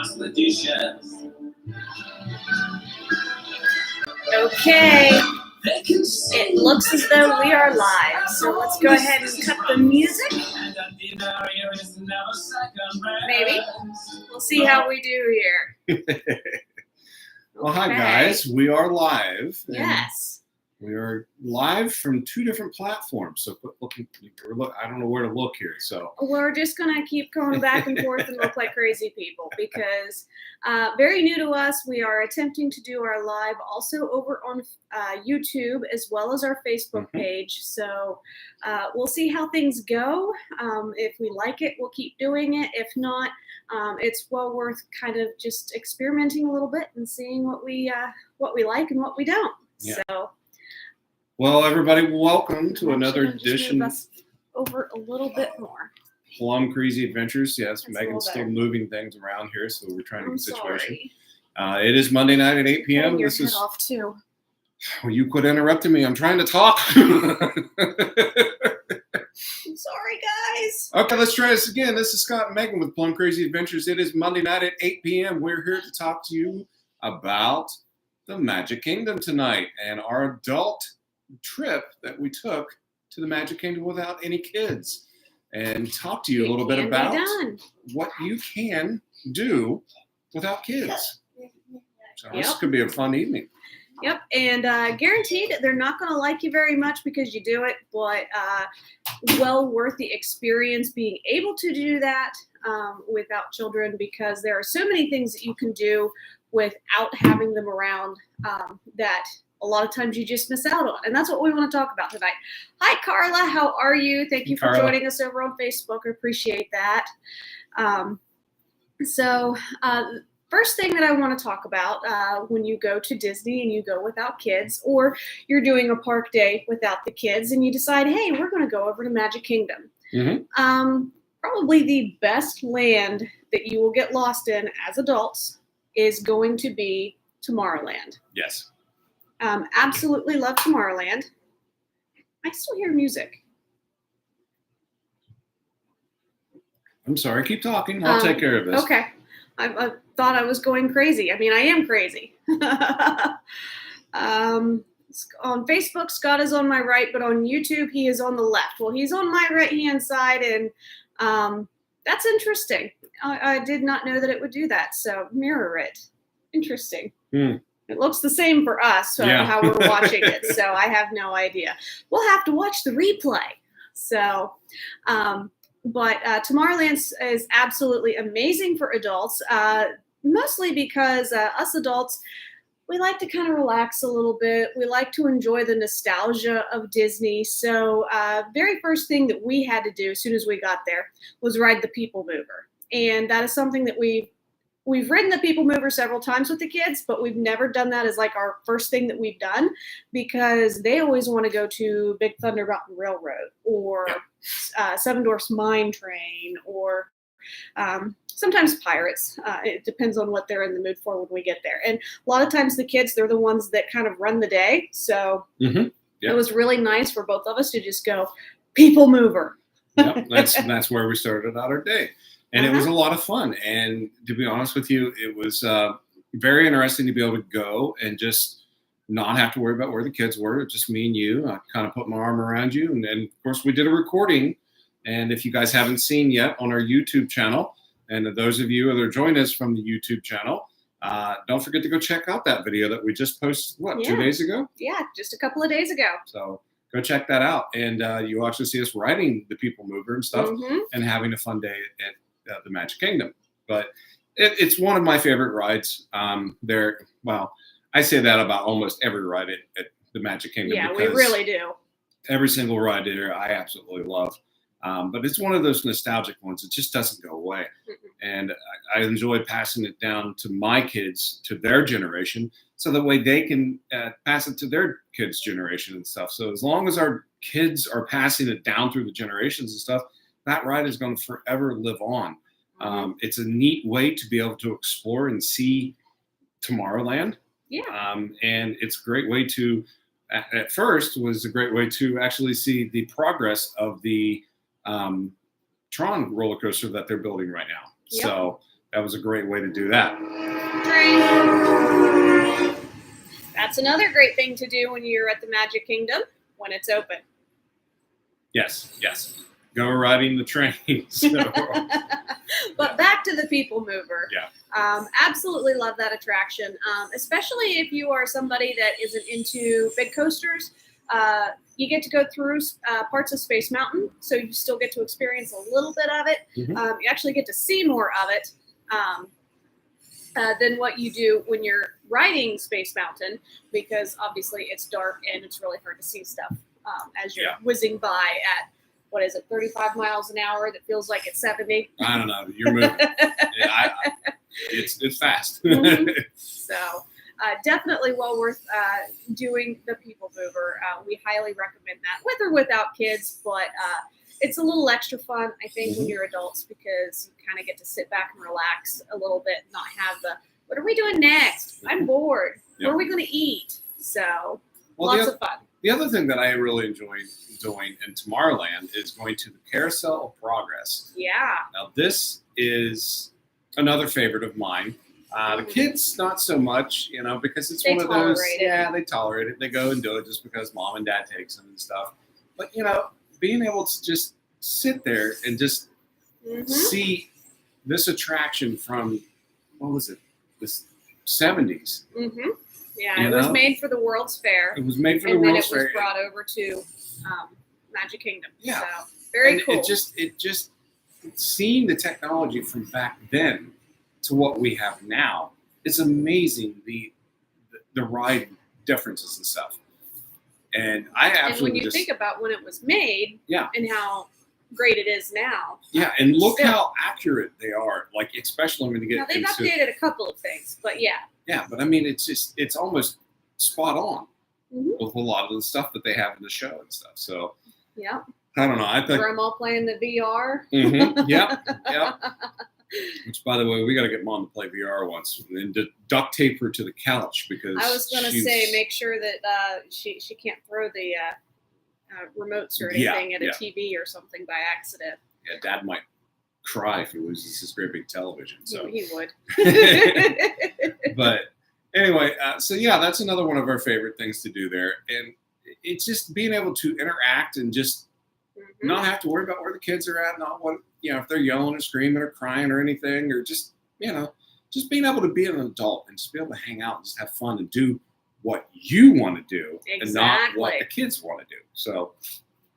Okay, it looks as though we are live, so let's go ahead and cut the music. Maybe. We'll see how we do here. Well, hi guys, we are live. Yes. We are live from two different platforms, so quit looking. I don't know where to look here. So we're just gonna keep going back and forth and look like crazy people because very new to us. We are attempting to do our live also over on YouTube as well as our Facebook page. So we'll see how things go. If we like it, we'll keep doing it. If not, it's well worth kind of just experimenting a little bit and seeing what we like and what we don't. Yeah. So. Well, everybody, welcome to another edition. Over a little bit more. Plum Crazy Adventures. Yes, That's Megan's still moving things around here, so we're trying to get the situation. It is Monday night at 8 p.m. This is off too. Well, you quit interrupting me. I'm trying to talk. I'm sorry, guys. Okay, let's try this again. This is Scott and Megan with Plum Crazy Adventures. It is Monday night at 8 p.m. We're here to talk to you about the Magic Kingdom tonight and our adult trip that we took to the Magic Kingdom without any kids, and talk to you a little bit about what you can do without kids. So this could be a fun evening. Yep, and guaranteed they're not going to like you very much because you do it, but well worth the experience being able to do that without children, because there are so many things that you can do without having them around that a lot of times you just miss out on. And that's what we want to talk about tonight. Hi, Carla. How are you? Thank you for joining us over on Facebook. I appreciate that. First thing that I want to talk about when you go to Disney and you go without kids, or you're doing a park day without the kids and you decide, hey, we're going to go over to Magic Kingdom. Probably the best land that you will get lost in as adults is going to be Tomorrowland. Yes. Absolutely love Tomorrowland. I still hear music. I'm sorry. Keep talking. I'll take care of this. Okay. I thought I was going crazy. I mean, I am crazy. On Facebook, Scott is on my right, but on YouTube, he is on the left. Well, he's on my right-hand side, and that's interesting. I did not know that it would do that, so mirror it. Interesting. It looks the same for us, how we're watching it, so I have no idea. We'll have to watch the replay. So, but Tomorrowland is absolutely amazing for adults, mostly because us adults, we like to kind of relax a little bit. We like to enjoy the nostalgia of Disney. So very first thing that we had to do as soon as we got there was ride the People Mover. And that is something that We've ridden the People Mover several times with the kids, but we've never done that as like our first thing that we've done, because they always want to go to Big Thunder Mountain Railroad or Seven Dwarfs Mine Train, or sometimes Pirates. It depends on what they're in the mood for when we get there. And a lot of times the kids, they're the ones that kind of run the day. So it was really nice for both of us to just go People Mover. Yep, that's where we started out our day. And it was a lot of fun. And to be honest with you, it was very interesting to be able to go and just not have to worry about where the kids were. Just me and you. I kind of put my arm around you. And then, of course, we did a recording. And if you guys haven't seen yet on our YouTube channel, and those of you that are joining us from the YouTube channel, don't forget to go check out that video that we just posted, 2 days ago? Yeah, just a couple of days ago. So go check that out. And you actually see us riding the People Mover and stuff and having a fun day at the Magic Kingdom. But it's one of my favorite rides. I say that about almost every ride at the Magic Kingdom. Yeah, we really do. Every single ride there I absolutely love. But it's one of those nostalgic ones. It just doesn't go away. And I enjoy passing it down to my kids, to their generation, so that way they can pass it to their kids' generation and stuff. So as long as our kids are passing it down through the generations and stuff, that ride is going to forever live on. It's a neat way to be able to explore and see Tomorrowland. And it's a great way to, at first, was a great way to actually see the progress of the Tron roller coaster that they're building right now. So that was a great way to do that. Train. That's another great thing to do when you're at the Magic Kingdom when it's open. Yes. Go riding the train. So, But back to the People Mover. yeah. Absolutely love that attraction, especially if you are somebody that isn't into big coasters. You get to go through parts of Space Mountain, so you still get to experience a little bit of it. Mhm. You actually get to see more of it than what you do when you're riding Space Mountain, because obviously it's dark and it's really hard to see stuff as you're whizzing by at, what is it, 35 miles an hour that feels like it's 70. I don't know. You're moving. It's fast. Mm-hmm. So definitely well worth doing the People Mover. We highly recommend that, with or without kids, but it's a little extra fun, I think, when you're adults, because you kind of get to sit back and relax a little bit, not have the, what are we doing next? I'm bored. What are we going to eat? So lots of fun. The other thing that I really enjoy doing in Tomorrowland is going to the Carousel of Progress. Yeah. Now, this is another favorite of mine. The kids, not so much, because it's one of those. Yeah, they tolerate it. They go and do it just because mom and dad takes them and stuff. But being able to just sit there and just see this attraction from, what was it, the 70s. Yeah, it was made for the World's Fair. It was made for the World's Fair. And then it was brought over to Magic Kingdom. Yeah. So very cool. It just seeing the technology from back then to what we have now, it's amazing the ride differences and stuff. And I absolutely and when you think about when it was made, and how great it is now. Yeah, and look how accurate they are. Like, especially when you get now they've updated a couple of things, but yeah. Yeah, but I mean, it's almost spot on with a lot of the stuff that they have in the show and stuff. So yeah, I don't know. I think Grandma playing the VR. Yeah. Which, by the way, we got to get Mom to play VR once and to duct tape her to the couch, because I was going to say, make sure that she can't throw the remotes or anything at a TV or something by accident. Yeah, Dad might cry if he loses his great big television. So he would. But anyway, so yeah, that's another one of our favorite things to do there, and it's just being able to interact and just not have to worry about where the kids are at, not what if they're yelling or screaming or crying or anything, or just just being able to be an adult and just be able to hang out and just have fun and do what you want to do and not what the kids want to do. So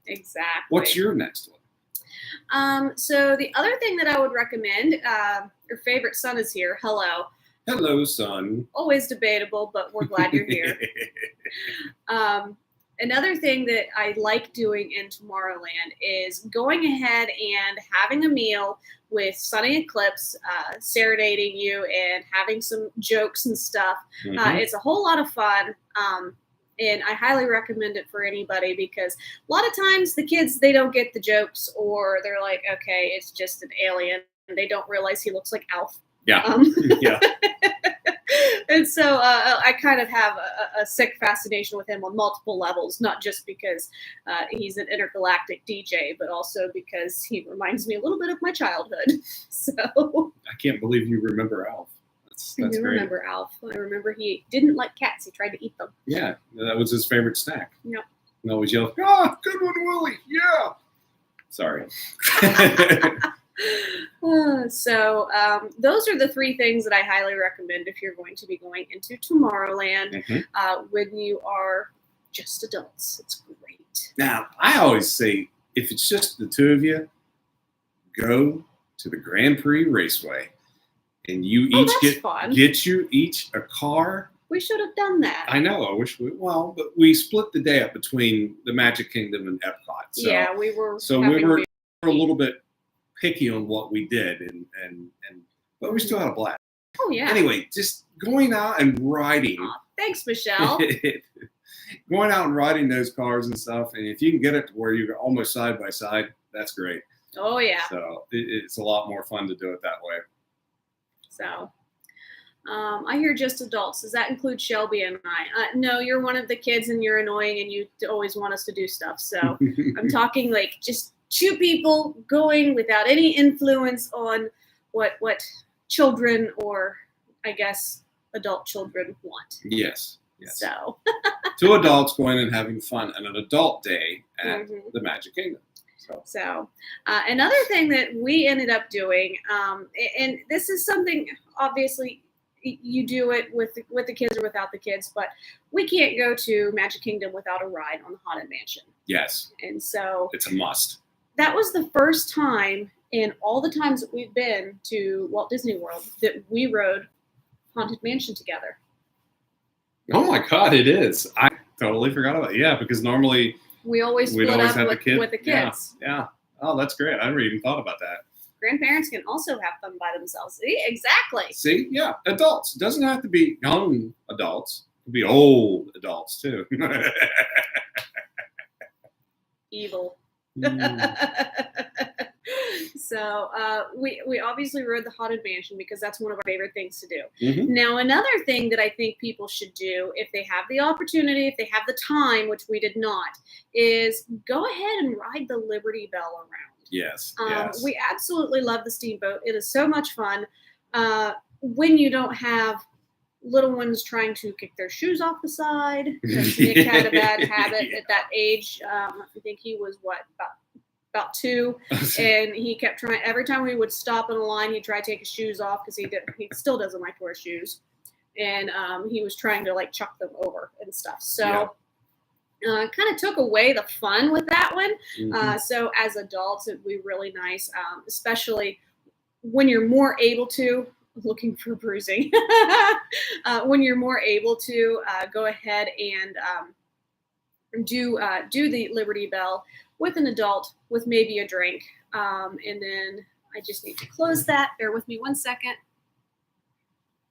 exactly. What's your next one? So the other thing that I would recommend, your favorite son is here. Hello, son. Always debatable, but we're glad you're here. Another thing that I like doing in Tomorrowland is going ahead and having a meal with Sunny Eclipse, serenading you and having some jokes and stuff. It's a whole lot of fun. And I highly recommend it for anybody, because a lot of times the kids, they don't get the jokes, or they're like, okay, it's just an alien. And they don't realize he looks like Alf. Yeah. Yeah. And so I kind of have a sick fascination with him on multiple levels, not just because he's an intergalactic DJ, but also because he reminds me a little bit of my childhood. So I can't believe you remember Alf. That's I do remember Alf. I remember he didn't like cats. He tried to eat them. Yeah, that was his favorite snack. Yep. And always yelled, good one, Willie. Yeah. Sorry. So those are the three things that I highly recommend if you're going to be going into Tomorrowland when you are just adults. It's great. Now, I always say, if it's just the two of you, go to the Grand Prix Raceway, and you get you each a car. We should have done that. I know. I wish but we split the day up between the Magic Kingdom and Epcot. So, yeah, we were. So we were a little bit picky on what we did, but we still had a blast. Oh yeah. Anyway, just going out and riding. Thanks, Michelle. Going out and riding those cars and stuff, and if you can get it to where you're almost side by side, that's great. Oh yeah. So it's a lot more fun to do it that way. So, I hear just adults. Does that include Shelby and I? No, you're one of the kids, and you're annoying, and you always want us to do stuff. So I'm talking like just two people going without any influence on what children, or I guess adult children, want. Yes. Yes. So 2 adults going and having fun on an adult day at Mhm. the Magic Kingdom. So, another thing that we ended up doing, and this is something obviously you do it with the kids or without the kids, but we can't go to Magic Kingdom without a ride on the Haunted Mansion. Yes. And so It's a must. that was the first time in all the times that we've been to Walt Disney World that we rode Haunted Mansion together. Oh my God, it is. I totally forgot about it. Yeah, because normally We always we'd split always up have with the kids. Yeah. Oh, that's great. I never even thought about that. Grandparents can also have fun by themselves. See? Exactly. See? Yeah. Adults. It doesn't have to be young adults. It could be old adults too. Evil. Mm. So we obviously rode the Haunted Mansion because that's one of our favorite things to do. Mhm. Now, another thing that I think people should do if they have the opportunity, if they have the time, which we did not, is go ahead and ride the Liberty Bell around. Yes. Yes. We absolutely love the steamboat. It is so much fun when you don't have little ones trying to kick their shoes off the side. Because Nick had a bad habit at that age. I think he was about 2, and he kept trying. Every time we would stop in a line, he'd try to take his shoes off because he still doesn't like to wear shoes, and he was trying to like chuck them over and stuff. So. Kind of took away the fun with that one. Mhm. So as adults, it'd be really nice, especially when you're more able to. Looking for bruising. When you're more able to go ahead and do the Liberty Bell with an adult with maybe a drink, and then I just need to close that. Bear with me one second.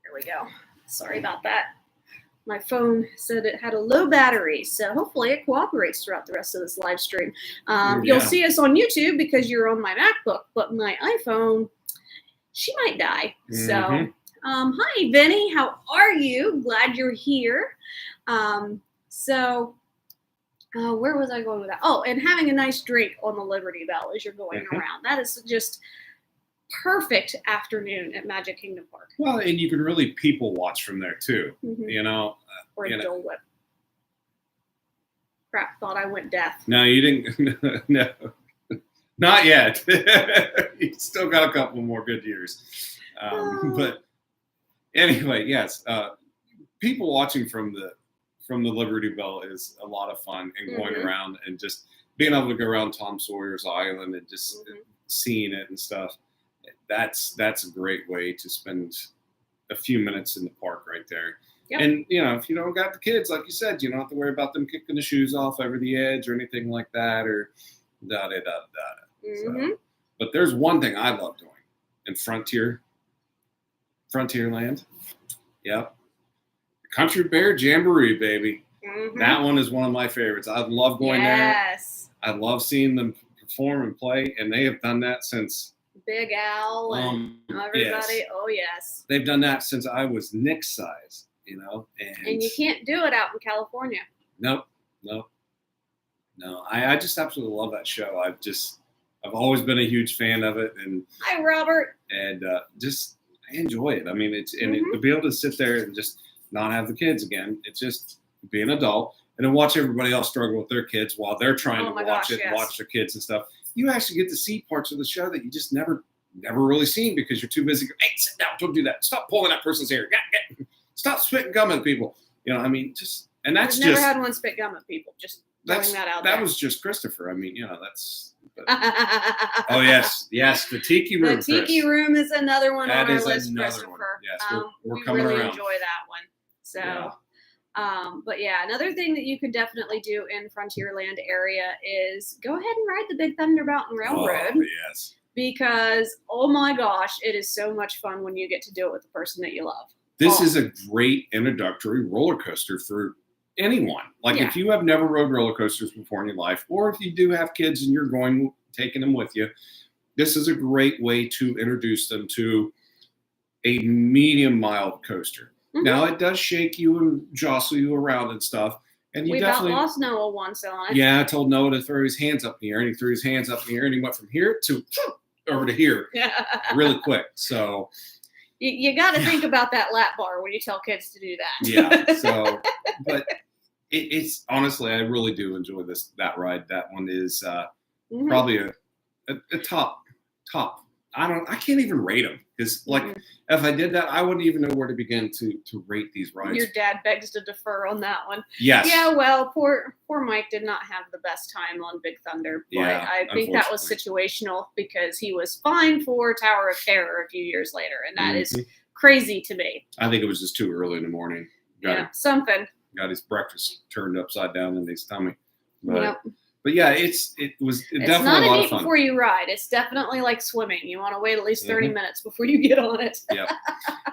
There we go. Sorry about that. My phone said it had a low battery, so hopefully it cooperates throughout the rest of this live stream. You'll see us on YouTube because you're on my MacBook, but my iPhone, she might die. So, Mhm. Hi, Vinny. How are you? Glad you're here. Where was I going with that? Oh, and having a nice drink on the Liberty Bell as you're going Mhm. around. That is just perfect afternoon at Magic Kingdom Park. Well, and you can really people watch from there too. Mhm. You know. Or You a know. Dole Whip. Crap, thought I went deaf. No, you didn't. No, not yet. You still got a couple more good years. But anyway, yes, people watching from the Liberty Bell is a lot of fun, and going Mhm. around and just being able to go around Tom Sawyer's Island and just Mhm. seeing it and stuff. That's a great way to spend a few minutes in the park right there. Yep. And if you don't got the kids, like you said, you don't have to worry about them kicking the shoes off over the edge or anything like that, or da da da da. Mhm. So, but there's one thing I love doing in Frontierland. Yep, Country Bear Jamboree, baby. Mhm. That one is one of my favorites. I love going there. Yes. I love seeing them perform and play, and they have done that since Big Al and everybody. yes. Oh, yes. They've done that since I was Nick's size, And you can't do it out in California. Nope. I just absolutely love that show. I've always been a huge fan of it, and Hi, Robert. just I enjoy it. I mean, Mhm. to be able to sit there and just not have the kids again. It's just be an adult and then watch everybody else struggle with their kids while they're trying Oh to my watch gosh, it, yes. watch their kids and stuff. You actually get to see parts of the show that you just never really seen because you're too busy. Hey, sit down! Don't do that! Stop pulling that person's hair! Stop spitting gum at people! I mean, and that's I've never just had one spit gum at people. Just throwing that out that there. was just Christopher. I mean, that's. But, oh yes, the Tiki room. The Tiki Chris. room is another one That on our is list, another Christopher. one. Yes, we're we coming really around. enjoy that one. So, Yeah. but yeah, another thing that you could definitely do in Frontierland area is go ahead and ride the Big Thunder Mountain Railroad. Oh, yes. Because, oh my gosh, it is so much fun when you get to do it with the person that you love. This is a great introductory roller coaster for anyone. Like Yeah. if you have never rode roller coasters before in your life, or if you do have kids and you're taking them with you, this is a great way to introduce them to a medium mild coaster. Mhm. Now it does shake you and jostle you around and stuff. And you We definitely about lost Noah once on it. Yeah, I told Noah to throw his hands up in the air, and he threw his hands up in the air, and he went from here to over to here really quick. So You got to think about that lap bar when you tell kids to do that. Yeah. So, but it's honestly, I really do enjoy that ride. That one is probably a top. I can't even rate them because if I did that, I wouldn't even know where to begin to rate these rides. Your dad begs to defer on that one. Yes. Yeah. Well, poor Mike did not have the best time on Big Thunder. But Yeah, I think that was situational because he was fined for Tower of Terror a few years later, and that is crazy to me. I think it was just too early in the morning. Something. Got his breakfast turned upside down in his tummy. Yep. But yeah, it was definitely a lot of fun. It's not a eat before you ride. It's definitely like swimming. You want to wait at least 30 minutes before you get on it. Yep.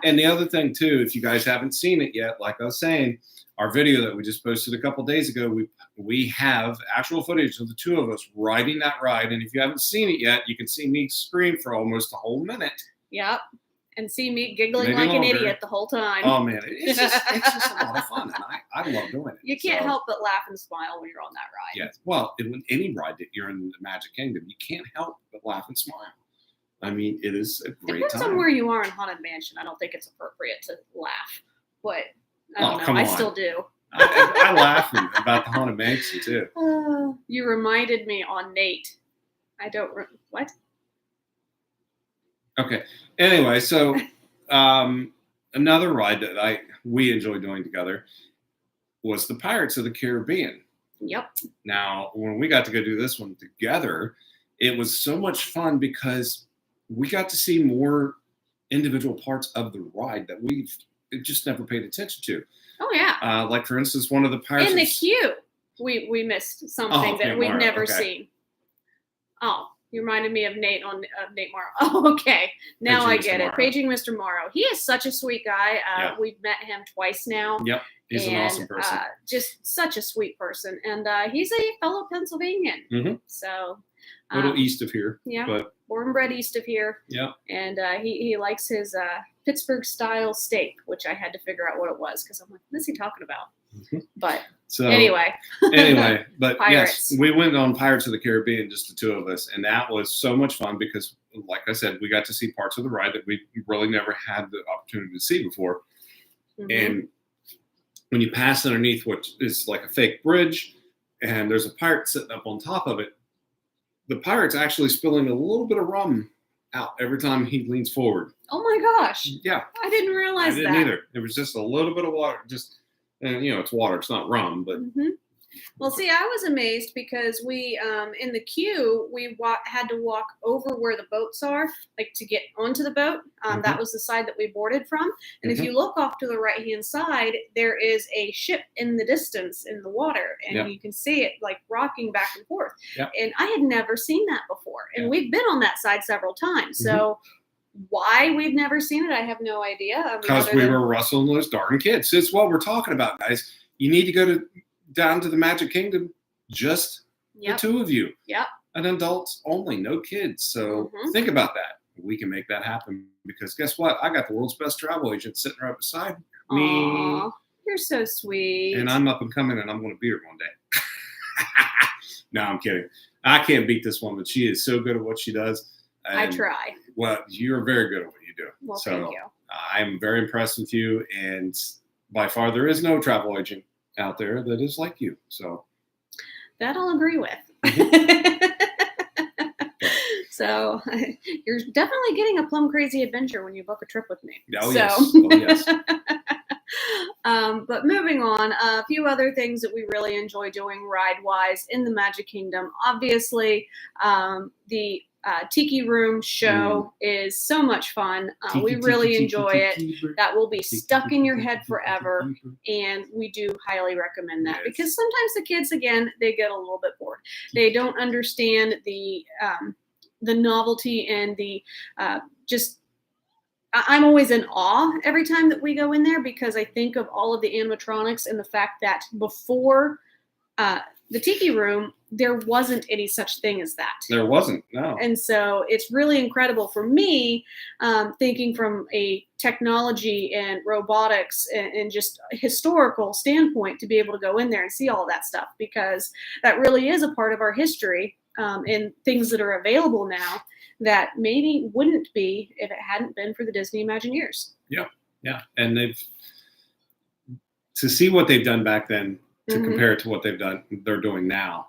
And the other thing too, if you guys haven't seen it yet, like I was saying, our video that we just posted a couple days ago, we have actual footage of the two of us riding that ride. And if you haven't seen it yet, you can see me scream for almost a whole minute. Yep. And see me giggling like an idiot the whole time. Oh man, it's just a lot of fun, and I love doing it. You can't help but laugh and smile when you're on that ride. Yes, well, with any ride that you're in the Magic Kingdom, you can't help but laugh and smile. I mean, it is a great Depends time. on where you are in Haunted Mansion. I don't think it's appropriate to laugh, but I don't know. Come on. I still do. I laugh about the Haunted Mansion too. You reminded me on Nate. I don't what? Okay. Anyway, so another ride that we enjoy doing together was the Pirates of the Caribbean. Yep. Now, when we got to go do this one together, it was so much fun because we got to see more individual parts of the ride that we've just never paid attention to. Oh yeah. Like for instance, one of the Pirates in the queue, we missed something that we've never seen. Oh. You reminded me of Nate Morrow. Oh, okay. Now I get it. Paging Mr. Morrow. He is such a sweet guy. We've met him twice now. Yep. He's an awesome person. Just such a sweet person. And he's a fellow Pennsylvanian. Mm-hmm. So a little east of here. Yeah. But born and bred east of here. Yeah. And he likes his Pittsburgh style steak, which I had to figure out what it was because I'm like, what is he talking about? Mm-hmm. But anyway, but Pirates. Yes, we went on Pirates of the Caribbean, just the two of us, and that was so much fun because, like I said, we got to see parts of the ride that we really never had the opportunity to see before. Mm-hmm. And when you pass underneath what is like a fake bridge, and there's a pirate sitting up on top of it, the pirate's actually spilling a little bit of rum out every time he leans forward. Oh my gosh! Yeah, I didn't realize that. I didn't either. It was just a little bit of water, and it's water. It's not rum, but. Mm-hmm. Well, see, I was amazed because we, in the queue, we had to walk over where the boats are, like to get onto the boat. That was the side that we boarded from. And if you look off to the right-hand side, there is a ship in the distance in the water, and you can see it like rocking back and forth. Yep. And I had never seen that before. And we've been on that side several times. So why we've never seen it, I have no idea. Because we were wrestling those darn kids. It's what we're talking about, guys. You need to go down to the Magic Kingdom, just the two of you. Yep. And adults only, no kids. So think about that. We can make that happen because guess what? I got the world's best travel agent sitting right beside me. Aww, you're so sweet. And I'm up and coming, and I'm going to beat her one day. No, I'm kidding. I can't beat this woman. She is so good at what she does. I try. Well, you're very good at what you do. Well, thank you. I'm very impressed with you, and by far there is no travel agent out there that is like you. So that I'll agree with. So you're definitely getting a plum crazy adventure when you book a trip with me. Oh, yes. Oh, yes. But moving on, a few other things that we really enjoy doing ride-wise in the Magic Kingdom. Obviously, the Tiki Room show is so much fun. We really enjoy it. That will be stuck in your head forever. And we do highly recommend that because sometimes the kids, again, they get a little bit bored. They don't understand the novelty and the I'm always in awe every time that we go in there because I think of all of the animatronics and the fact that before the Tiki Room, there wasn't any such thing as that. There wasn't, no. And so it's really incredible for me, thinking from a technology and robotics and just historical standpoint to be able to go in there and see all that stuff because that really is a part of our history and things that are available now that maybe wouldn't be if it hadn't been for the Disney Imagineers. Yeah. And to see what they've done back then to compare it to what they're doing now,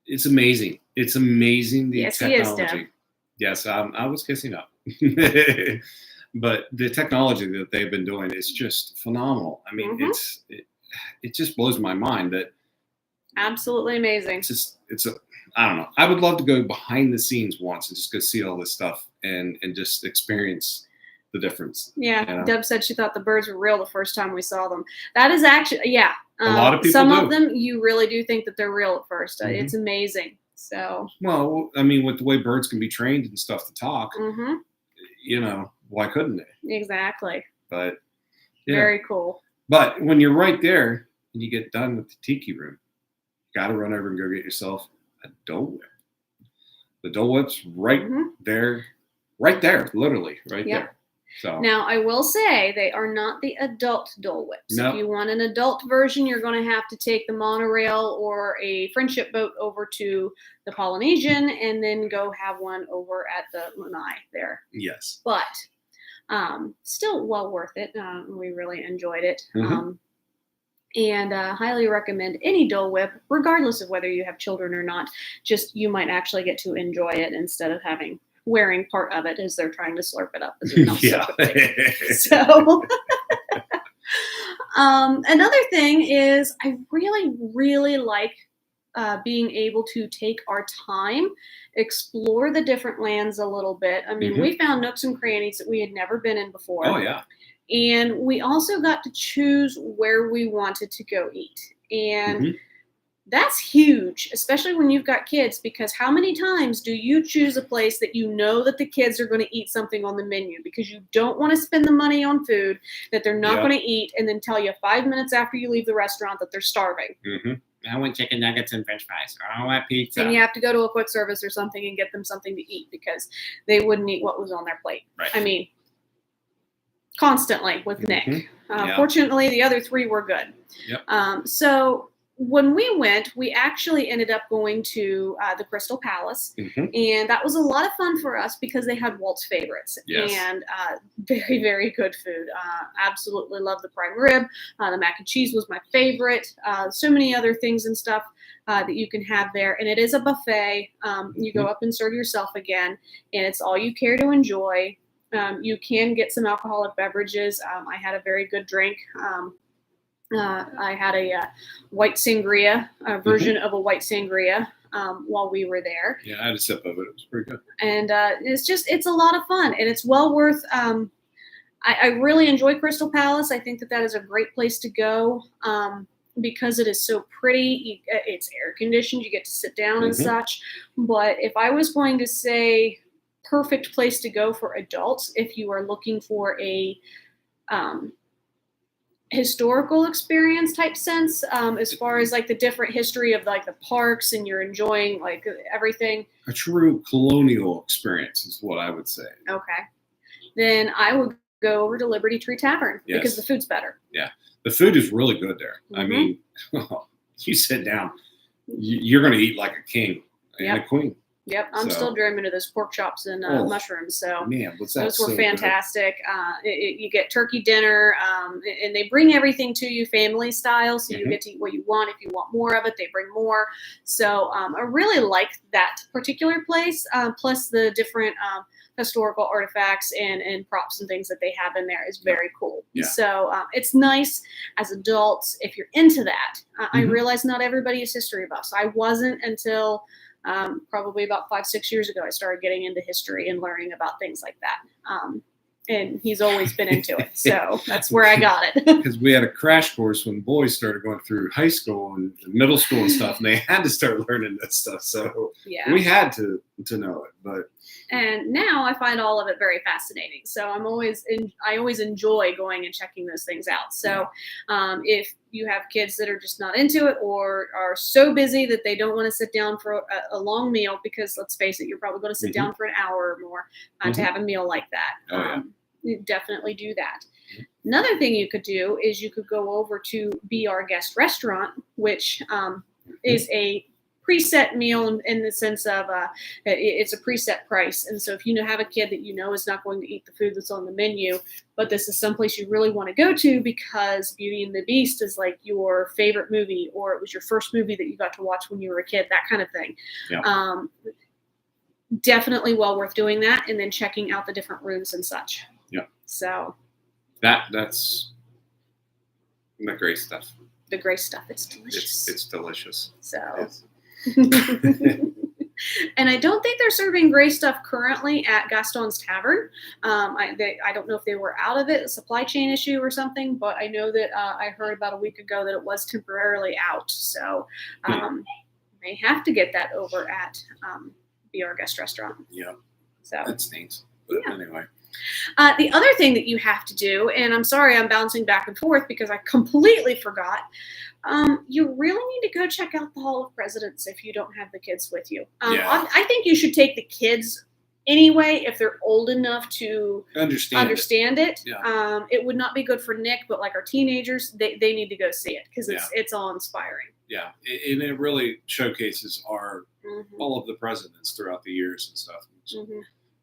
it's amazing. It's amazing, the Yes, he is, Deb. technology. Yes, I was kissing up. But the technology that they've been doing is just phenomenal. I mean, it just blows my mind that absolutely amazing. I don't know. I would love to go behind the scenes once and just go see all this stuff and just experience the difference. Yeah, you know? Deb said she thought the birds were real the first time we saw them. That is actually, yeah. A lot of people some do. of them, you really do think that they're real at first. It's amazing. So. Well, I mean, with the way birds can be trained and stuff to talk, why couldn't they? Exactly. But yeah. Very cool. But when you're right there and you get done with the Tiki room, you got to run over and go get yourself a Dole Whip. The Dole Whip's right there, literally right there. So now I will say they are not the adult Dole Whips. No. If you want an adult version, you're going to have to take the monorail or a friendship boat over to the Polynesian and then go have one over at the Lanai there. Yes. But still well worth it. We really enjoyed it. And highly recommend any Dole Whip, regardless of whether you have children or not. Just you might actually get to enjoy it instead of wearing part of it as they're trying to slurp it up. As you're not so another thing is I really, really like being able to take our time, explore the different lands a little bit. I mean, we found nooks and crannies that we had never been in before. Oh, yeah. And we also got to choose where we wanted to go eat. And that's huge, especially when you've got kids, because how many times do you choose a place that you know that the kids are going to eat something on the menu because you don't want to spend the money on food that they're not going to eat and then tell you 5 minutes after you leave the restaurant that they're starving. I want chicken nuggets and french fries. Or I want pizza. And you have to go to a quick service or something and get them something to eat because they wouldn't eat what was on their plate. Right. I mean, constantly with Nick. Fortunately, the other three were good. Yep. So when we went, we actually ended up going to the Crystal Palace, and that was a lot of fun for us because they had Walt's favorites and very, very good food. Absolutely love the prime rib. The mac and cheese was my favorite. So many other things and stuff that you can have there, and it is a buffet. You go up and serve yourself again, and it's all you care to enjoy. You can get some alcoholic beverages. I had a very good drink. I had a white sangria, a version of a white sangria while we were there. Yeah, I had a sip of it. It was pretty good. And it's a lot of fun, and it's well worth. I really enjoy Crystal Palace. I think that is a great place to go because it is so pretty. It's air conditioned. You get to sit down and such. But if I was going to say perfect place to go for adults, if you are looking for a historical experience type sense, as far as like the different history of like the parks and you're enjoying like everything. A true colonial experience is what I would say. Okay. Then I would go over to Liberty Tree Tavern because the food's better. Yeah. The food is really good there. I mean, you sit down, you're going to eat like a king and a queen. Yep, I'm still dreaming of those pork chops and mushrooms. So man, those were fantastic. You get turkey dinner, and they bring everything to you family style, so you get to eat what you want. If you want more of it, they bring more. So I really like that particular place. Plus the different historical artifacts and props and things that they have in there is very cool. Yeah. So it's nice as adults if you're into that. I realize not everybody is history buffs. I wasn't until probably about 5-6 years ago, I started getting into history and learning about things like that. And he's always been into it. So that's where I got it. Because we had a crash course when boys started going through high school and middle school and stuff, and they had to start learning that stuff. So we had to know it. And now I find all of it very fascinating. So I always enjoy going and checking those things out. So if you have kids that are just not into it or are so busy that they don't want to sit down for a long meal, because let's face it, you're probably going to sit down for an hour or more to have a meal like that. You definitely do that. Another thing you could do is you could go over to Be Our Guest restaurant, which is a preset meal in the sense of it's a preset price. And so if you have a kid that you know is not going to eat the food that's on the menu, but this is someplace you really want to go to because Beauty and the Beast is like your favorite movie, or it was your first movie that you got to watch when you were a kid, that kind of thing. Yeah. Definitely well worth doing that, and then checking out the different rooms and such. Yeah. So that's the great stuff. The great stuff. It's delicious. It's delicious. So. Yes. And I don't think they're serving gray stuff currently at Gaston's Tavern. I don't know if they were out of it, a supply chain issue or something, but I know that I heard about a week ago that it was temporarily out. So may have to get that over at Be Our Guest Restaurant. Yeah. So that stinks. But anyway. The other thing that you have to do, and I'm sorry I'm bouncing back and forth because I completely forgot, you really need to go check out the Hall of Presidents if you don't have the kids with you. I think you should take the kids anyway if they're old enough to understand it. Yeah. It would not be good for Nick, but like our teenagers, they need to go see it because it's all inspiring. Yeah, and it really showcases all of the presidents throughout the years and stuff.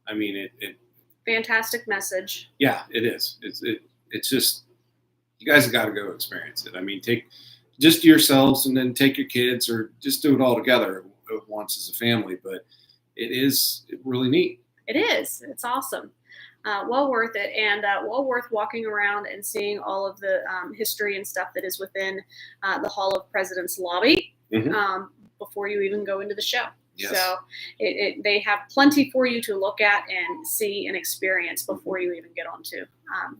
I mean, it fantastic message. Yeah, it is. It's just, you guys have got to go experience it. I mean, take just yourselves and then take your kids, or just do it all together once as a family. But it is really neat. It is. It's awesome. Well worth it, and well worth walking around and seeing all of the history and stuff that is within the Hall of Presidents lobby before you even go into the show. Yes. So they have plenty for you to look at and see and experience before you even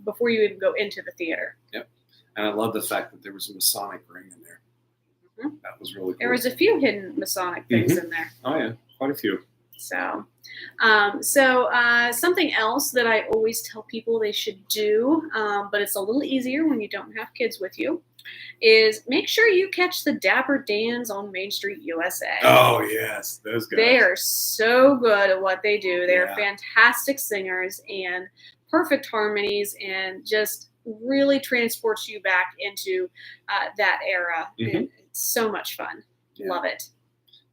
before you even go into the theater. Yep. And I love the fact that there was a Masonic ring in there. That was really cool. There was a few hidden Masonic things in there. Oh yeah, quite a few. So, something else that I always tell people they should do, but it's a little easier when you don't have kids with you, is make sure you catch the Dapper Dans on Main Street USA. Oh, yes. Those guys. They are so good at what they do. They're fantastic singers and perfect harmonies, and just really transports you back into that era. And it's so much fun. Yeah. Love it.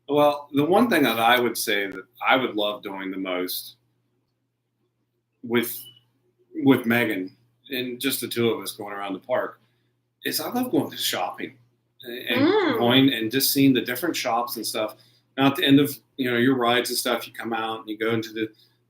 Well, the one thing that I would say that I would love doing the most with Megan and just the two of us going around the park is I love going to shopping and going and just seeing the different shops and stuff. Now at the end of your rides and stuff, you come out and you go into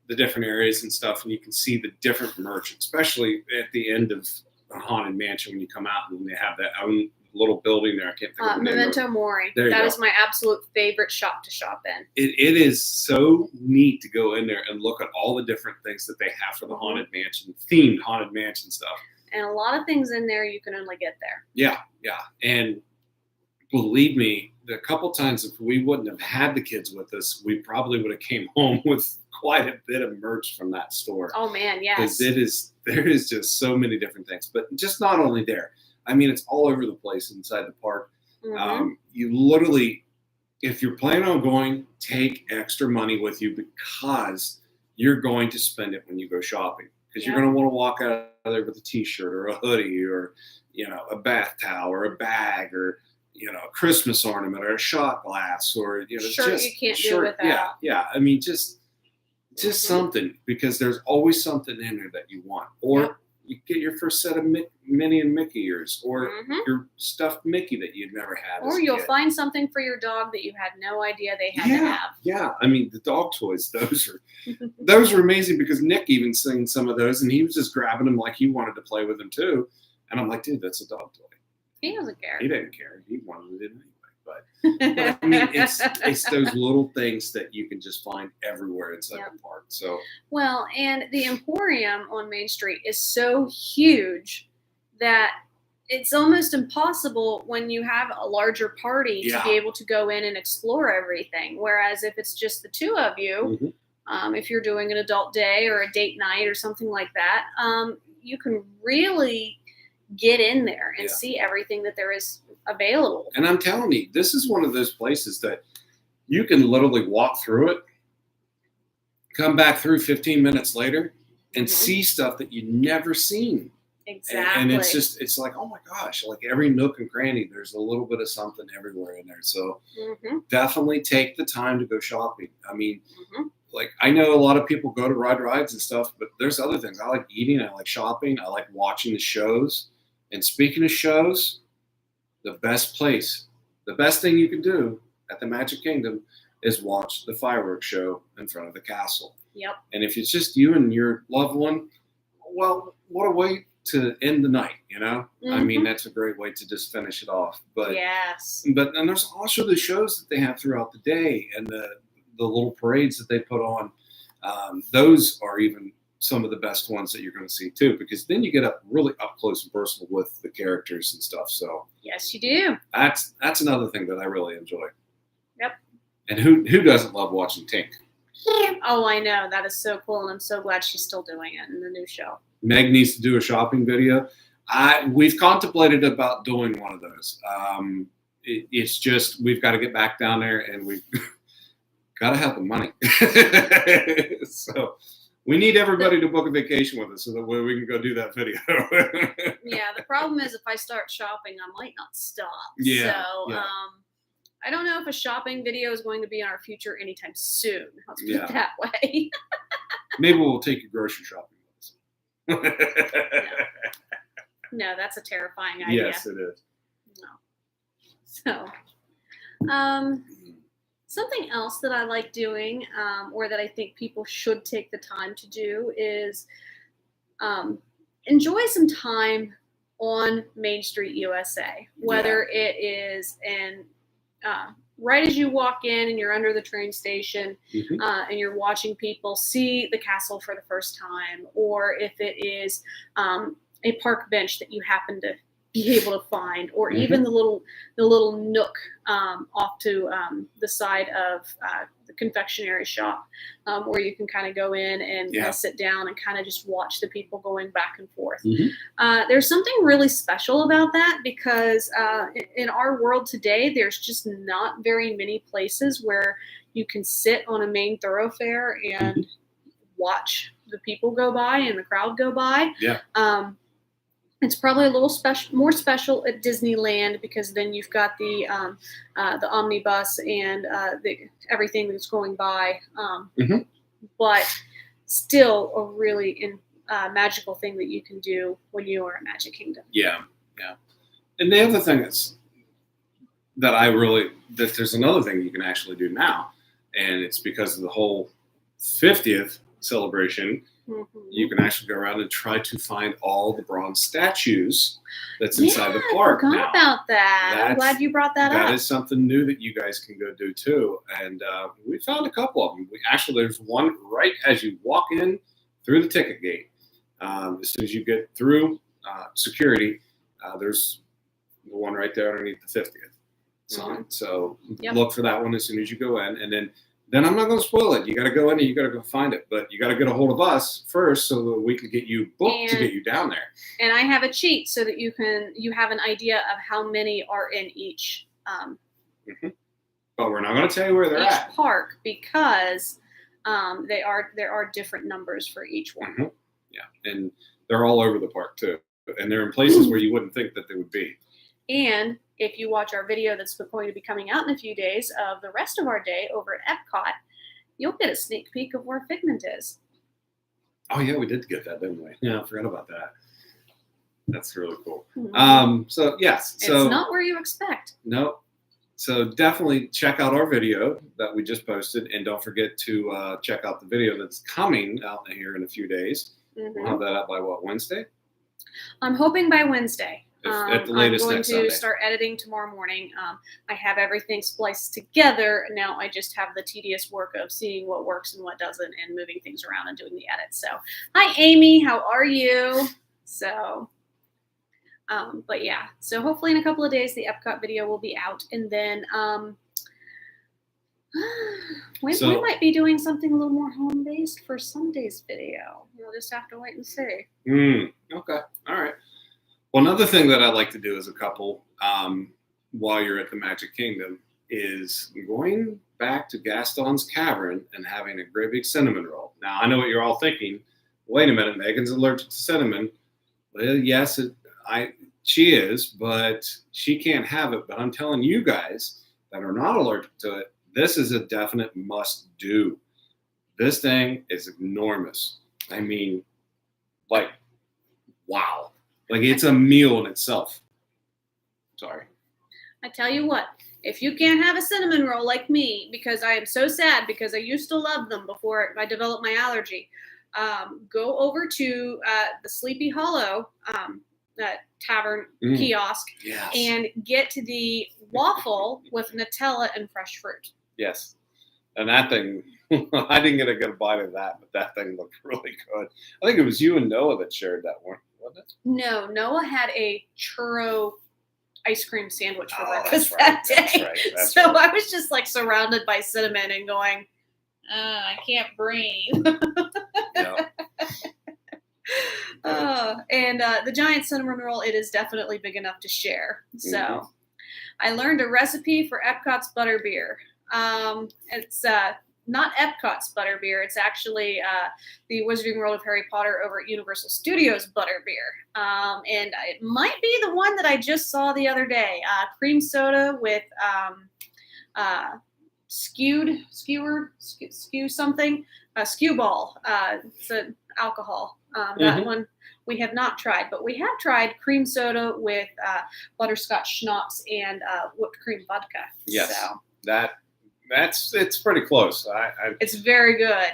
the different areas and stuff, and you can see the different merch, especially at the end of a Haunted Mansion when you come out and they have that own little building there. I can't think of the name. Memento Mori. That is my absolute favorite shop to shop in. It is so neat to go in there and look at all the different things that they have for the Haunted Mansion, themed Haunted Mansion stuff. And a lot of things in there you can only get there. Yeah. And believe me, the couple times if we wouldn't have had the kids with us, we probably would have came home with quite a bit of merch from that store. Oh man, yes. Because there is just so many different things. But just not only there. I mean, it's all over the place inside the park. You literally, if you're planning on going, take extra money with you because you're going to spend it when you go shopping. Because you're going to want to walk out of there with a T-shirt or a hoodie or, a bath towel or a bag or, a Christmas ornament or a shot glass or, shirt you can't do without. Yeah. I mean, just something, because there's always something in there that you want. Or you get your first set of Minnie and Mickey ears, or your stuffed Mickey that you'd never had. Or you'll find something for your dog that you had no idea they had to have. Yeah, I mean the dog toys; those are amazing, because Nick even seen some of those, and he was just grabbing them like he wanted to play with them too. And I'm like, dude, that's a dog toy. He doesn't care. He didn't care. He wanted it anyway. But I mean, it's those little things that you can just find everywhere inside the park. So and the Emporium on Main Street is so huge that it's almost impossible when you have a larger party to be able to go in and explore everything. Whereas if it's just the two of you, if you're doing an adult day or a date night or something like that, you can really get in there and see everything that there is available. And I'm telling you, this is one of those places that you can literally walk through it, come back through 15 minutes later, and see stuff that you've never seen Exactly. And it's like, oh my gosh, like every nook and cranny, there's a little bit of something everywhere in there. So definitely take the time to go shopping. I mean, like I know a lot of people go to ride rides and stuff, but there's other things. I like eating, I like shopping, I like watching the shows. And speaking of shows, the best thing you can do at the Magic Kingdom is watch the fireworks show in front of the castle. Yep. And if it's just you and your loved one, well, what a way to end the night, you know? I mean, that's a great way to just finish it off. But and there's also the shows that they have throughout the day and the little parades that they put on. Those are even some of the best ones that you're going to see too, because then you get up really up close and personal with the characters and stuff. So yes, you do. That's another thing that I really enjoy. Yep. And who doesn't love watching Tink? Oh, I know. That is so cool, and I'm so glad she's still doing it in the new show. Meg needs to do a shopping video. We've contemplated about doing one of those. It's just we've got to get back down there, and we've got to have the money. So we need everybody to book a vacation with us so that way we can go do that video. Yeah, the problem is if I start shopping, I might not stop. Yeah. So I don't know if a shopping video is going to be in our future anytime soon. Let's put it that way. Maybe we'll take you grocery shopping with us. No, that's a terrifying idea. Yes, it is. No. So, something else that I like doing, or that I think people should take the time to do, is enjoy some time on Main Street USA, whether it is right as you walk in and you're under the train station and you're watching people see the castle for the first time, or if it is a park bench that you happen to be able to find, or even the little nook off to the side of the confectionery shop, where you can kind of go in and sit down and kind of just watch the people going back and forth. There's something really special about that, because in our world today, there's just not very many places where you can sit on a main thoroughfare and watch the people go by and the crowd go by. It's probably a little more special at Disneyland, because then you've got the omnibus and everything that's going by. But still a really magical thing that you can do when you are at Magic Kingdom. Yeah. And the other thing that there's another thing you can actually do now, and it's because of the whole 50th celebration. You can actually go around and try to find all the bronze statues that's inside the park. I forgot about that. I'm glad you brought that up. That is something new that you guys can go do too. And we found a couple of them. There's one right as you walk in through the ticket gate. As soon as you get through security, there's the one right there underneath the 50th sign. So look for that one as soon as you go in, and then I'm not going to spoil it. You got to go in and you got to go find it, but you got to get a hold of us first so that we can get you booked to get you down there. And I have a cheat so that you have an idea of how many are in each. But we're not going to tell you where they're at. Each park, because there are different numbers for each one. Yeah, and they're all over the park too, and they're in places where you wouldn't think that they would be. And if you watch our video that's going to be coming out in a few days of the rest of our day over at Epcot, you'll get a sneak peek of where Figment is. Oh, yeah, we did get that, didn't we? Yeah, I forgot about that. That's really cool. So, yes. It's not where you expect. No. So definitely check out our video that we just posted. And don't forget to check out the video that's coming out here in a few days. We'll have that up by, Wednesday? I'm hoping by Wednesday. At the latest I'm going next to Sunday. start editing tomorrow morning. I have everything spliced together. Now I just have the tedious work of seeing what works and what doesn't and moving things around and doing the edits. So, hi, Amy. How are you? So, but yeah. So hopefully in a couple of days, the Epcot video will be out. And then we might be doing something a little more home-based for Sunday's video. We'll just have to wait and see. Okay. All right. Well, another thing that I like to do as a couple while you're at the Magic Kingdom is going back to Gaston's Cavern and having a great big cinnamon roll. Now, I know what you're all thinking. Wait a minute, Megan's allergic to cinnamon. Well, yes, she is, but she can't have it. But I'm telling you guys that are not allergic to it, this is a definite must do. This thing is enormous. I mean, like, wow. Like, it's a meal in itself. Sorry. I tell you what, if you can't have a cinnamon roll like me, because I am so sad because I used to love them before I developed my allergy, go over to the Sleepy Hollow tavern kiosk Yes. and get the waffle with Nutella and fresh fruit. Yes. And that thing, I didn't get a good bite of that, but that thing looked really good. I think it was you and Noah that shared that one, wasn't it? No, Noah had a churro ice cream sandwich for breakfast that's that day. Right. That's so right. I was just like surrounded by cinnamon and going, I can't breathe. Yeah. And the giant cinnamon roll, it is definitely big enough to share. So I learned a recipe for Epcot's butterbeer. It's not Epcot's butterbeer. It's actually the Wizarding World of Harry Potter over at Universal Studios butterbeer. And it might be the one that I just saw the other day. Cream soda with skew something. Skew ball. It's an alcohol. That one we have not tried, but we have tried cream soda with butterscotch schnapps and whipped cream vodka. Yes. So it's pretty close. it's very good.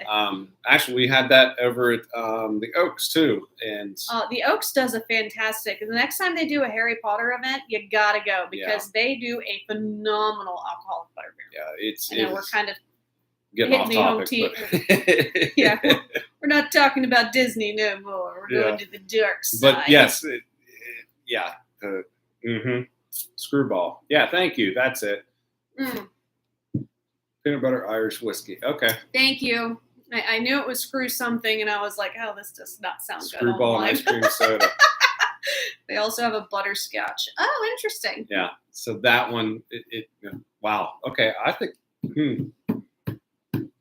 Actually, we had that over at the Oaks too, and the Oaks does a fantastic. The next time they do a Harry Potter event, you gotta go because they do a phenomenal alcoholic butterbeer. Yeah, I know we're kind of getting off topic. But yeah, we're not talking about Disney no more. We're going to the dark side. But yes, Screwball. Yeah, thank you. That's it. Peanut butter Irish whiskey. Okay. Thank you. I knew it was screw something, and I was like, oh, this does not sound good. Screwball and ice cream soda. They also have a butterscotch. Oh, interesting. Yeah. So that one, wow. Okay. I think we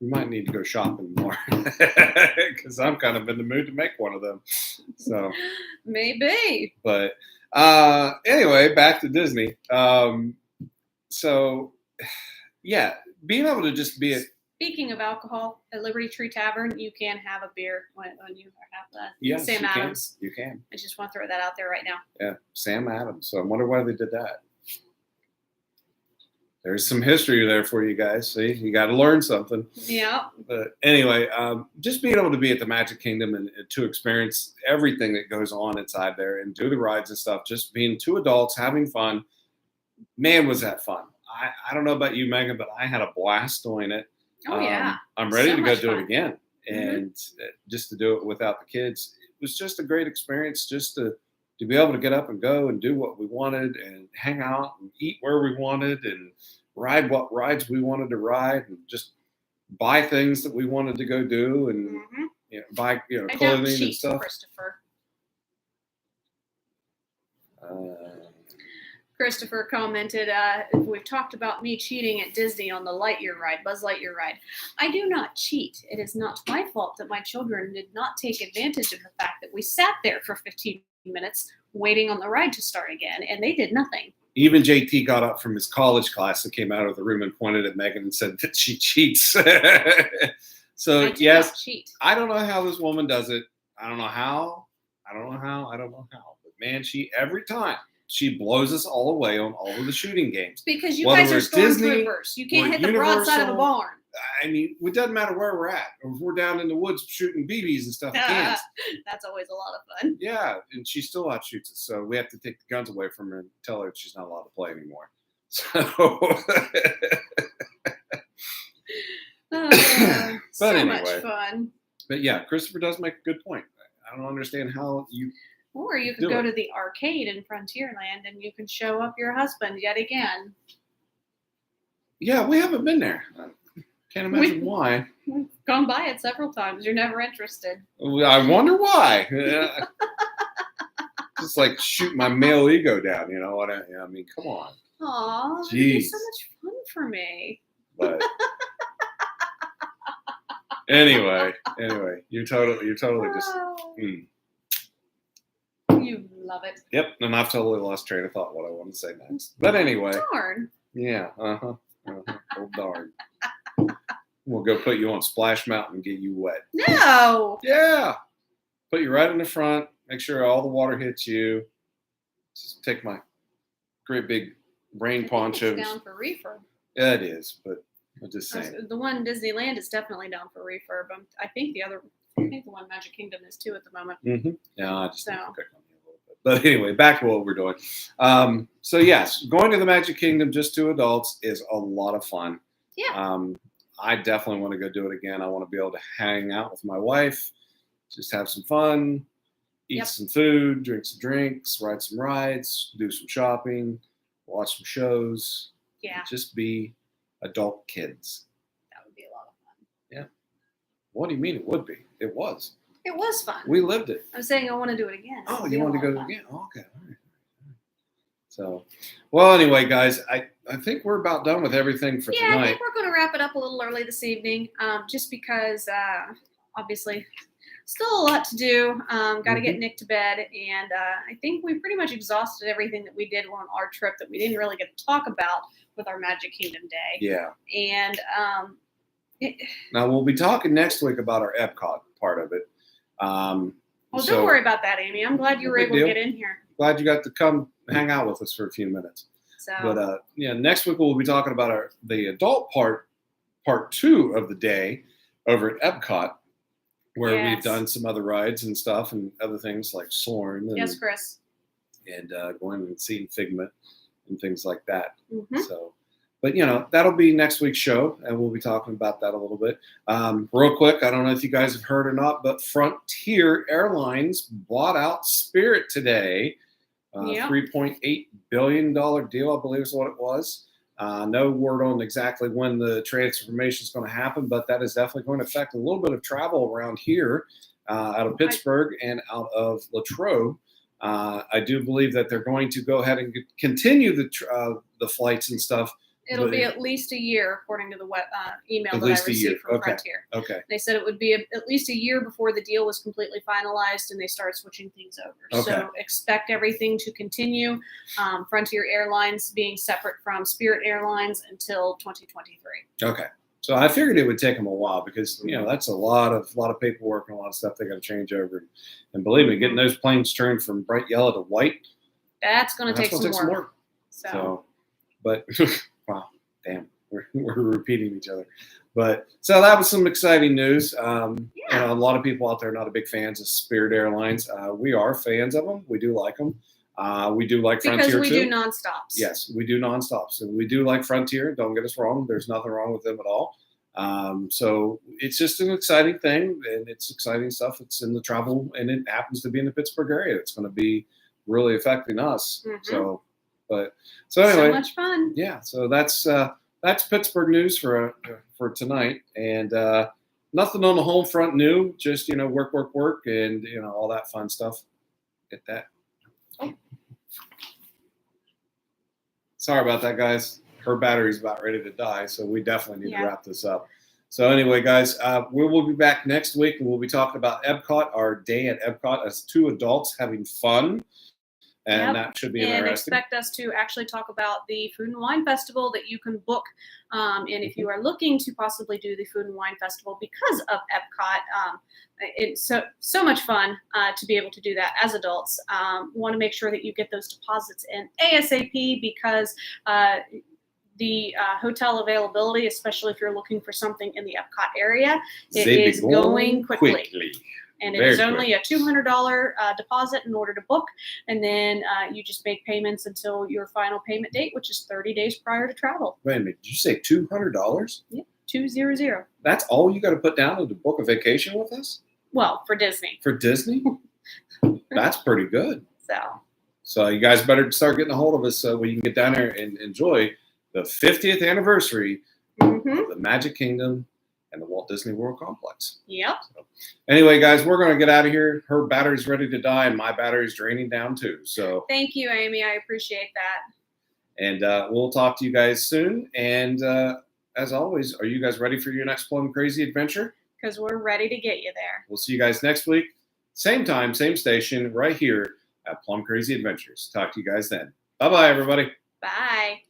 might need to go shopping more because I'm kind of in the mood to make one of them. So maybe. But anyway, back to Disney. So yeah, being able to just be Speaking of alcohol, at Liberty Tree Tavern, you can have a beer when you have that. Yes, Sam Adams. You can. I just want to throw that out there right now. Yeah, Sam Adams. So I wonder why they did that. There's some history there for you guys. See, you got to learn something. Yeah. But anyway, just being able to be at the Magic Kingdom and to experience everything that goes on inside there and do the rides and stuff, just being two adults having fun. Man, was that fun. I don't know about you, Megan, but I had a blast doing it. Oh, yeah. I'm ready to go do fun. it again. And just to do it without the kids, it was just a great experience just to be able to get up and go and do what we wanted and hang out and eat where we wanted and ride what rides we wanted to ride and just buy things that we wanted to go do and buy clothing and stuff. Christopher commented, we've talked about me cheating at Disney on the Buzz Lightyear ride. I do not cheat. It is not my fault that my children did not take advantage of the fact that we sat there for 15 minutes waiting on the ride to start again, and they did nothing. Even JT got up from his college class and came out of the room and pointed at Megan and said that she cheats. So, yes, cheat. I don't know how this woman does it. I don't know how. But, man, every time. She blows us all away on all of the shooting games. Because you guys are stormtroopers. You can't hit the broadside of a barn. I mean, it doesn't matter where we're at. Or if we're down in the woods shooting BBs and stuff, can't. That's always a lot of fun. Yeah, and she still outshoots us. So we have to take the guns away from her and tell her she's not allowed to play anymore. So, much fun. But yeah, Christopher does make a good point. I don't understand how you... Or you could go to the arcade in Frontierland and you can show up your husband yet again. Yeah, we haven't been there. Can't imagine why. We've gone by it several times. You're never interested. I wonder why. Just like shoot my male ego down, you know what I mean? Come on. Aw, it's so much fun for me. But anyway, you're totally just. You Love it. Yep, and I've totally lost train of thought what I want to say next. But anyway, Darn. yeah, oh darn. We'll go put you on Splash Mountain and get you wet. No. Yeah, put you right in the front. Make sure all the water hits you. Just take my great big rain poncho. It's down for refurb. Yeah, it is, but I'm just saying. The one in Disneyland is definitely down for refurb. I think the one Magic Kingdom is too at the moment. Mm-hmm. Yeah, I just So. need to pick on you a little bit. But anyway, back to what we're doing. So yes, going to the Magic Kingdom just to adults is a lot of fun. Yeah. I definitely want to go do it again. I want to be able to hang out with my wife, just have some fun, eat some food, drink some drinks, ride some rides, do some shopping, watch some shows. Yeah. Just be adult kids. That would be a lot of fun. Yeah. What do you mean it would be? It was. It was fun. We lived it. I'm saying I want to do it again. Oh, you want to go again? Oh, okay. All right. So, well, anyway, guys, I think we're about done with everything for tonight. I think we're going to wrap it up a little early this evening, just because obviously still a lot to do. Got to get Nick to bed, and I think we pretty much exhausted everything that we did on our trip that we didn't really get to talk about with our Magic Kingdom day. Yeah. And now we'll be talking next week about our Epcot part of it. Don't worry about that, Amy. I'm glad you were able to get in here. Glad you got to come hang out with us for a few minutes. So. But next week we'll be talking about the adult part 2 of the day over at Epcot, where we've done some other rides and stuff and other things like Soarin'. And, yes, Chris. And going and seeing Figment and things like that. Mm-hmm. So, but that'll be next week's show, and we'll be talking about that a little bit. Real quick, I don't know if you guys have heard or not, but Frontier Airlines bought out Spirit today. $3.8 billion deal, I believe is what it was. No word on exactly when the transformation is going to happen, but that is definitely going to affect a little bit of travel around here out of Pittsburgh and out of Latrobe. I do believe that they're going to go ahead and continue the flights and stuff. It'll be at least a year, according to the email that I received from Frontier. Okay. They said it would be at least a year before the deal was completely finalized and they started switching things over. Okay. So expect everything to continue. Frontier Airlines being separate from Spirit Airlines until 2023. Okay. So I figured it would take them a while because that's a lot of paperwork and a lot of stuff they got to change over. And believe me, getting those planes turned from bright yellow to white, that's going to take some work. So, but. Wow, damn, we're repeating each other. But so that was some exciting news. A lot of people out there are not a big fans of Spirit Airlines. We are fans of them. We do like them. We do like Frontier too. Because we do nonstops. Yes, we do nonstops. And we do like Frontier. Don't get us wrong. There's nothing wrong with them at all. So it's just an exciting thing, and it's exciting stuff. It's in the travel, and it happens to be in the Pittsburgh area. It's going to be really affecting us. Mm-hmm. So anyway, so much fun. Yeah, so that's Pittsburgh news for tonight, and nothing on the home front new. Just work, and all that fun stuff. Get that. Oh. Sorry about that, guys. Her battery's about ready to die, so we definitely need to wrap this up. So anyway, guys, we will be back next week, and we'll be talking about Epcot, our day at Epcot as 2 adults having fun. And that should be interesting. And expect us to actually talk about the Food and Wine Festival that you can book. And if you are looking to possibly do the Food and Wine Festival because of Epcot, it's so much fun to be able to do that as adults. Want to make sure that you get those deposits in ASAP because the hotel availability, especially if you're looking for something in the Epcot area, it is going quickly. And it is only a $200 deposit in order to book. And then you just make payments until your final payment date, which is 30 days prior to travel. Wait a minute. Did you say $200? Yeah, 200. That's all you got to put down to book a vacation with us? Well, for Disney. For Disney? That's pretty good. So you guys better start getting a hold of us so we can get down there and enjoy the 50th anniversary of the Magic Kingdom and the Walt Disney World Complex. Yep. So, anyway, guys, we're going to get out of here. Her battery's ready to die, and my battery's draining down too. So thank you, Amy. I appreciate that. And we'll talk to you guys soon. And as always, are you guys ready for your next Plum Crazy adventure? Because we're ready to get you there. We'll see you guys next week. Same time, same station, right here Have plum crazy adventures. Talk to you guys then. Bye-bye, everybody. Bye.